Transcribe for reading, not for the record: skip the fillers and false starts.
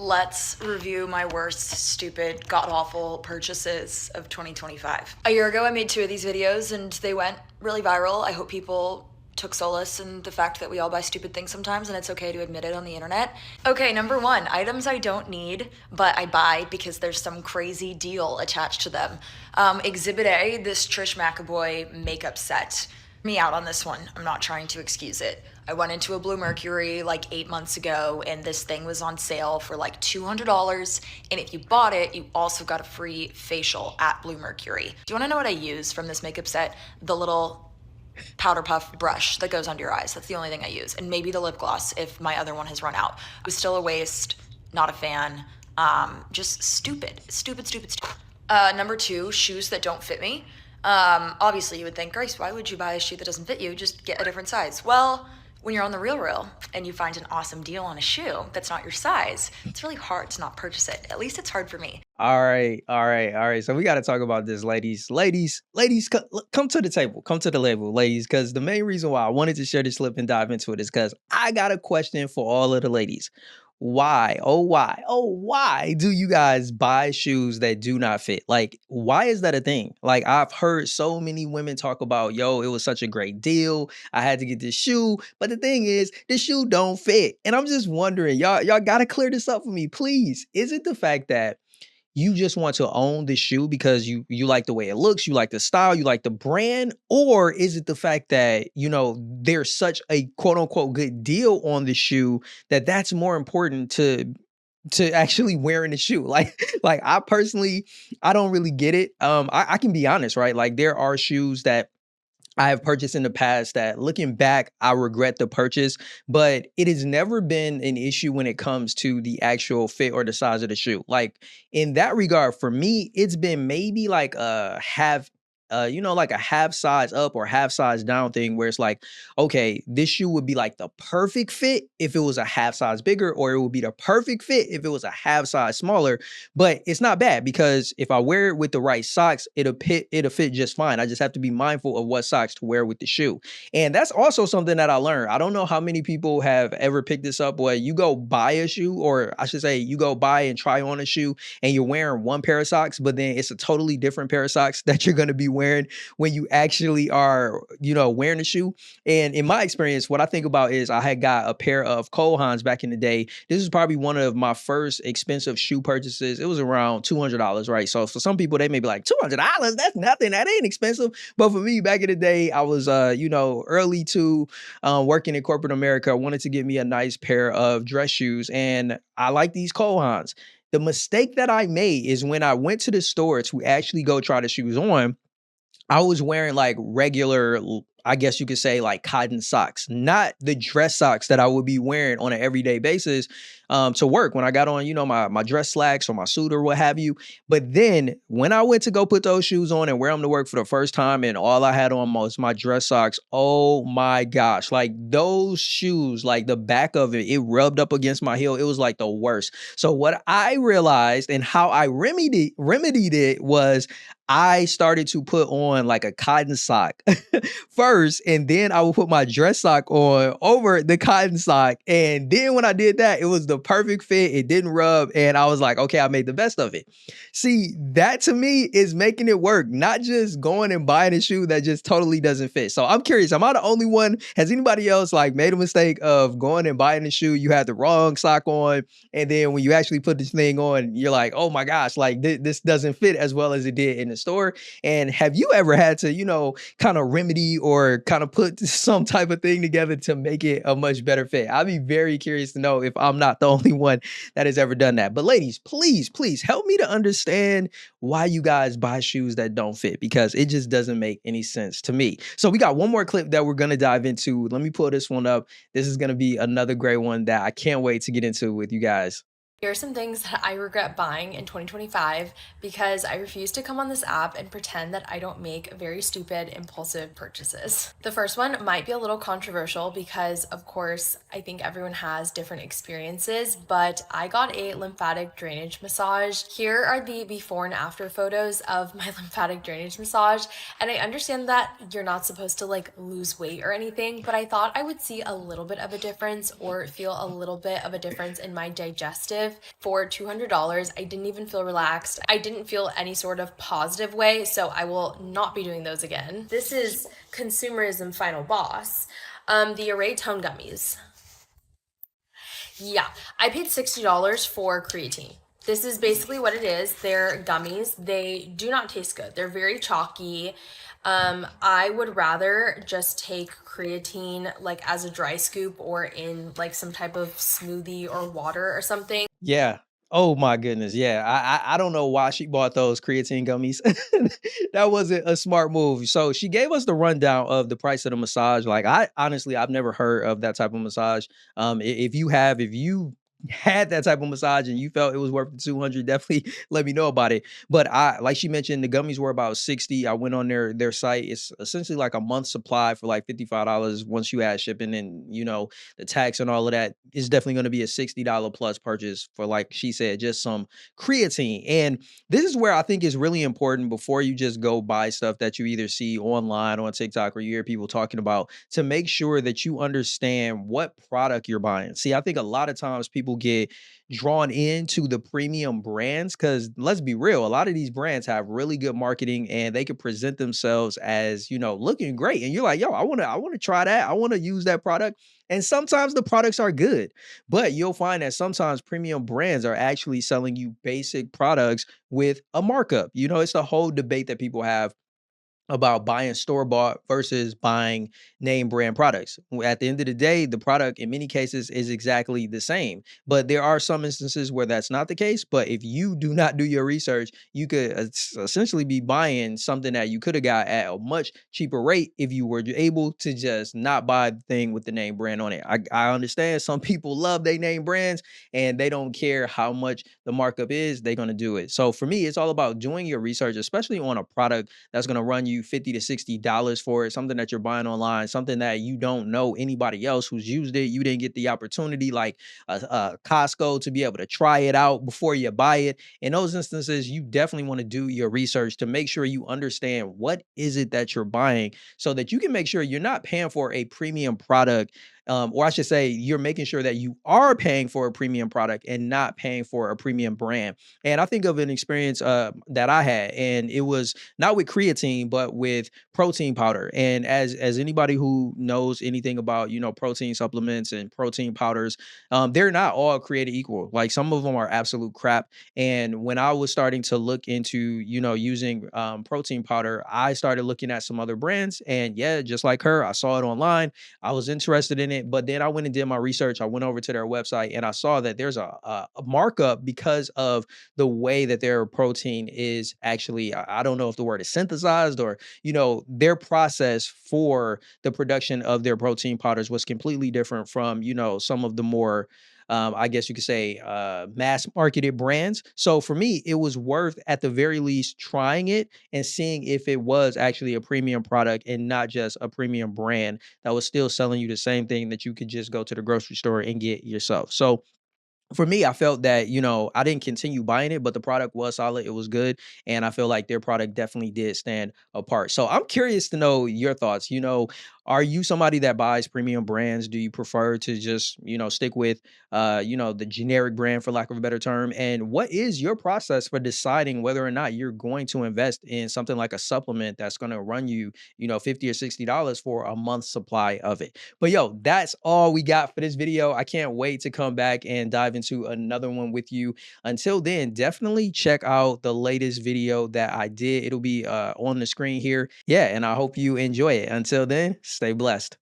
Let's review my worst, stupid, god-awful purchases of 2025. A year ago, I made 2 of these videos and they went really viral. I hope people took solace in the fact that we all buy stupid things sometimes and it's okay to admit it on the internet. Okay, number 1, items I don't need, but I buy because there's some crazy deal attached to them. Exhibit A, this Trish McAvoy makeup set. Me out on this one. I'm not trying to excuse it. I went into a Bluemercury like 8 months ago and this thing was on sale for like $200. And if you bought it, you also got a free facial at Bluemercury. Do you wanna know what I use from this makeup set? The little powder puff brush that goes under your eyes. That's the only thing I use. And maybe the lip gloss if my other one has run out. It was still a waste, not a fan. Just stupid. Number 2, shoes that don't fit me. Obviously you would think, Grace, why would you buy a shoe that doesn't fit you? Just get a different size. Well, when you're on the real and you find an awesome deal on a shoe that's not your size, it's really hard to not purchase it. At least it's hard for me. All right, all right, all right. So we got to talk about this, ladies. Come to the table, come to the label, ladies. Because the main reason why I wanted to share this clip and dive into it is because I got a question for all of the ladies. Why? Why do you guys buy shoes that do not fit? Like, why is that a thing? Like, I've heard so many women talk about, yo, it was such a great deal. I had to get this shoe, but the thing is, the shoe don't fit. And I'm just wondering, y'all got to clear this up for me, please. Is it the fact that you just want to own the shoe because you like the way it looks, you like the style, you like the brand? Or is it the fact that, there's such a quote unquote good deal on the shoe that's more important to actually wearing the shoe? Like I personally, I don't really get it. I can be honest, right? Like there are shoes that I have purchased in the past that looking back, I regret the purchase, but it has never been an issue when it comes to the actual fit or the size of the shoe. Like in that regard, for me, it's been maybe like a like a half size up or half size down thing where it's like, okay, this shoe would be like the perfect fit if it was a half size bigger, or it would be the perfect fit if it was a half size smaller. But it's not bad because if I wear it with the right socks, it'll fit just fine. I just have to be mindful of what socks to wear with the shoe. And that's also something that I learned. I don't know how many people have ever picked this up where you go buy a shoe, or I should say you go buy and try on a shoe and you're wearing one pair of socks, but then it's a totally different pair of socks that you're going to be wearing when you actually are, wearing the shoe. And in my experience, what I think about is I had got a pair of Cole Haans back in the day. This is probably one of my first expensive shoe purchases. It was around $200, right? So for some people, they may be like, $200? That's nothing. That ain't expensive. But for me, back in the day, I was, early to working in corporate America. I wanted to get me a nice pair of dress shoes. And I like these Cole Haans. The mistake that I made is when I went to the store to actually go try the shoes on, I was wearing like regular, I guess you could say like cotton socks, not the dress socks that I would be wearing on an everyday basis to work when I got on, my dress slacks or my suit or what have you. But then when I went to go put those shoes on and wear them to work for the first time, and all I had on was my dress socks, oh my gosh, like those shoes, like the back of it rubbed up against my heel. It was like the worst. So what I realized and how I remedied it was I started to put on like a cotton sock first, and then I would put my dress sock on over the cotton sock. And then when I did that, it was the perfect fit. It didn't rub. And I was like, okay, I made the best of it. See, that to me is making it work, not just going and buying a shoe that just totally doesn't fit. So I'm curious, am I the only one? Has anybody else like made a mistake of going and buying a shoe, you had the wrong sock on, and then when you actually put this thing on, you're like, oh my gosh, like this doesn't fit as well as it did in the store? And have you ever had to, kind of remedy or kind of put some type of thing together to make it a much better fit? I'd be very curious to know if I'm not the only one that has ever done that. But ladies, please help me to understand why you guys buy shoes that don't fit, because it just doesn't make any sense to me. So we got one more clip that we're going to dive into. Let me pull this one up. This is going to be another great one that I can't wait to get into with you guys. Here are some things that I regret buying in 2025 because I refuse to come on this app and pretend that I don't make very stupid, impulsive purchases. The first one might be a little controversial because, of course, I think everyone has different experiences, but I got a lymphatic drainage massage. Here are the before and after photos of my lymphatic drainage massage, and I understand that you're not supposed to like lose weight or anything, but I thought I would see a little bit of a difference or feel a little bit of a difference in my digestive expensive. For $200, I didn't even feel relaxed. I didn't feel any sort of positive way, so I will not be doing those again. This is consumerism final boss. The Array Tone Gummies. Yeah, I paid $60 for creatine. This is basically what it is. They're gummies. They do not taste good. They're very chalky. I would rather just take creatine like as a dry scoop or in like some type of smoothie or water or something. Yeah. Oh my goodness. Yeah. I don't know why she bought those creatine gummies. That wasn't a smart move. So she gave us the rundown of the price of the massage. Like I honestly I've never heard of that type of massage. If you had that type of massage and you felt it was worth the 200, definitely let me know about it. But I like she mentioned the gummies were about 60. I went on their site. It's essentially like a month supply for like $55 once you add shipping and the tax and all of that. Is definitely going to be a $60 plus purchase for, like she said, just some creatine. And this is where I think is really important before you just go buy stuff that you either see online on TikTok or you hear people talking about, to make sure that you understand what product you're buying. See, I think a lot of times people get drawn into the premium brands because let's be real, a lot of these brands have really good marketing and they can present themselves as, looking great. And you're like, yo, I want to try that. I want to use that product. And sometimes the products are good, but you'll find that sometimes premium brands are actually selling you basic products with a markup. It's the whole debate that people have about buying store bought versus buying name brand products. At the end of the day, the product in many cases is exactly the same. But there are some instances where that's not the case. But if you do not do your research, you could essentially be buying something that you could have got at a much cheaper rate if you were able to just not buy the thing with the name brand on it. I understand some people love their name brands and they don't care how much the markup is, they're going to do it. So for me, it's all about doing your research, especially on a product that's going to run you 50 to $60 for it, something that you're buying online, something that you don't know anybody else who's used it. You didn't get the opportunity like a Costco to be able to try it out before you buy it. In those instances, you definitely want to do your research to make sure you understand what is it that you're buying so that you can make sure you're not paying for a premium product. Or I should say, you're making sure that you are paying for a premium product and not paying for a premium brand. And I think of an experience that I had, and it was not with creatine, but with protein powder. And as anybody who knows anything about protein supplements and protein powders, they're not all created equal. Like some of them are absolute crap. And when I was starting to look into using protein powder, I started looking at some other brands, and yeah, just like her, I saw it online. I was interested in it, but then I went and did my research. I went over to their website and I saw that there's a markup because of the way that their protein is actually, I don't know if the word is synthesized or, their process for the production of their protein powders was completely different from, some of the more I guess you could say, mass marketed brands. So for me, it was worth at the very least trying it and seeing if it was actually a premium product and not just a premium brand that was still selling you the same thing that you could just go to the grocery store and get yourself. So for me, I felt that, I didn't continue buying it, but the product was solid. It was good. And I feel like their product definitely did stand apart. So I'm curious to know your thoughts. Are you somebody that buys premium brands? Do you prefer to just, stick with, the generic brand, for lack of a better term? And what is your process for deciding whether or not you're going to invest in something like a supplement that's going to run you, 50 or $60 for a month's supply of it? But yo, that's all we got for this video. I can't wait to come back and dive into another one with you. Until then, definitely check out the latest video that I did. It'll be on the screen here. Yeah, and I hope you enjoy it. Until then, stay blessed.